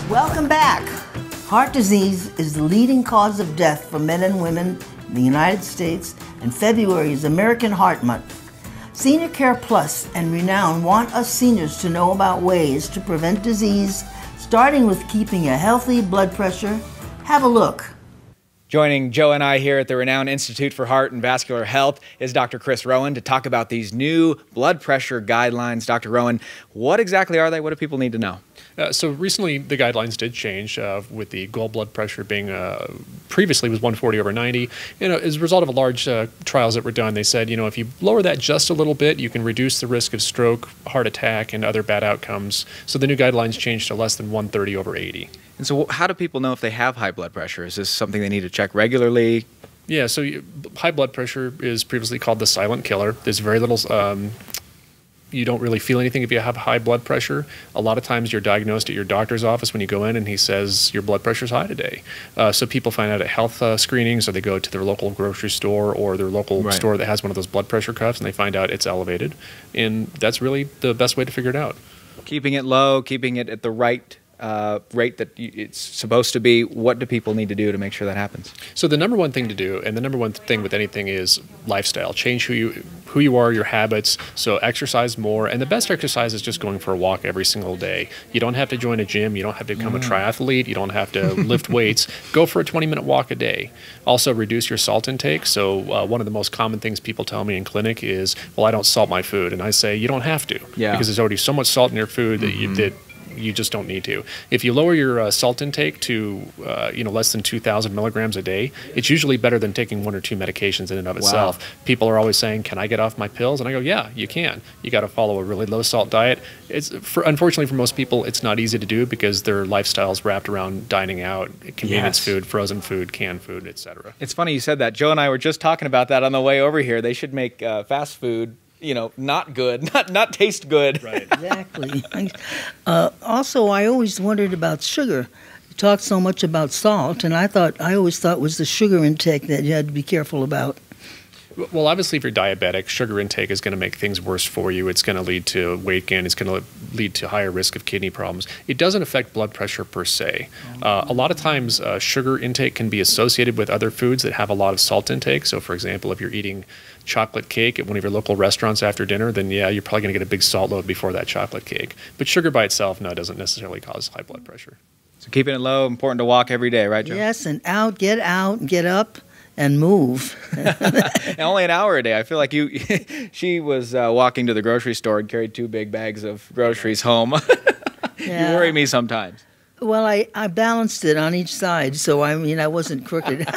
Welcome back. Heart disease is the leading cause of death for men and women in the United States, and February is American Heart Month. Senior Care Plus and Renown want us seniors to know about ways to prevent disease, starting with keeping a healthy blood pressure. Have a look. Joining Joe and I here at the Renown Institute for Heart and Vascular Health is Dr. Chris Rowan to talk about these new blood pressure guidelines. Dr. Rowan, what exactly are they? What do people need to know? So recently the guidelines did change with the goal blood pressure being previously was 140/90. As a result of a large trials that were done, they said, if you lower that just a little bit, you can reduce the risk of stroke, heart attack, and other bad outcomes. So the new guidelines changed to less than 130/80. And so how do people know if they have high blood pressure? Is this something they need to check regularly? Yeah, so high blood pressure is previously called the silent killer. There's very little, you don't really feel anything if you have high blood pressure. A lot of times you're diagnosed at your doctor's office when you go in and he says your blood pressure's high today. So people find out at health screenings, or they go to their local grocery store or their local store that has one of those blood pressure cuffs, and they find out it's elevated. And that's really the best way to figure it out. Keeping it low, keeping it at the right rate that it's supposed to be. What do people need to do to make sure that happens? So the number one thing to do, and the number one thing with anything, is lifestyle. Change who you are, your habits. So exercise more, and the best exercise is just going for a walk every single day. You don't have to join a gym. You don't have to become a triathlete. You don't have to lift weights. Go for a 20-minute walk a day. Also, reduce your salt intake. So one of the most common things people tell me in clinic is, well, I don't salt my food. And I say, you don't have to, because there's already so much salt in your food that you just don't need to. If you lower your salt intake to less than 2,000 milligrams a day, it's usually better than taking one or two medications in and of itself. People are always saying, can I get off my pills? And I go, yeah, you can. You got to follow a really low salt diet. Unfortunately for most people, it's not easy to do because their lifestyle's wrapped around dining out, convenience food, frozen food, canned food, etc. It's funny you said that. Joe and I were just talking about that on the way over here. They should make fast food not good, not taste good. Right. Exactly. Also, I always wondered about sugar. You talk so much about salt, and I always thought it was the sugar intake that you had to be careful about. Well, obviously, if you're diabetic, sugar intake is going to make things worse for you. It's going to lead to weight gain. It's going to lead to higher risk of kidney problems. It doesn't affect blood pressure per se. A lot of times, sugar intake can be associated with other foods that have a lot of salt intake. So, for example, if you're eating chocolate cake at one of your local restaurants after dinner, then yeah, you're probably going to get a big salt load before that chocolate cake. But sugar by itself, no, doesn't necessarily cause high blood pressure. So keeping it low, important to walk every day, right, Joe? Yes, and get out, get up, and move. And only an hour a day. I feel like she was walking to the grocery store and carried 2 big bags of groceries home. You worry me sometimes. Well, I balanced it on each side, so I wasn't crooked.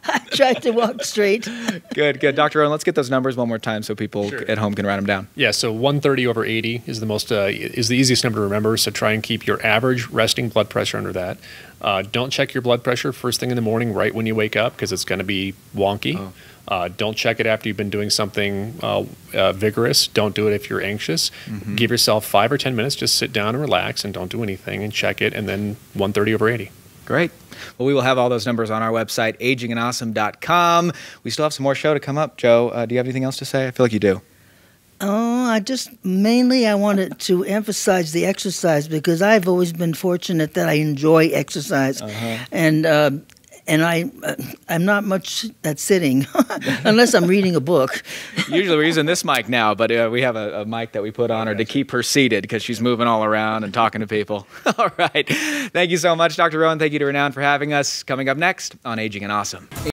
I tried to walk straight. Good. Dr. Rowan, let's get those numbers one more time so people at home can write them down. Yeah, so 130/80 is the easiest number to remember, so try and keep your average resting blood pressure under that. Don't check your blood pressure first thing in the morning right when you wake up, because it's going to be wonky. Don't check it after you've been doing something vigorous. Don't do it if you're anxious. Give yourself 5 or 10 minutes, just sit down and relax and don't do anything, and check it, and then 130/80. Great. Well, we will have all those numbers on our website, agingandawesome.com. We still have some more show to come up. Joe, do you have anything else to say? I feel like you do. Oh, I wanted to emphasize the exercise, because I've always been fortunate that I enjoy exercise. And I'm not much at sitting, unless I'm reading a book. Usually we're using this mic now, but we have a mic that we put on her to keep her seated, because she's moving all around and talking to people. All right. Thank you so much, Dr. Rowan. Thank you to Renown for having us. Coming up next on Aging and Awesome.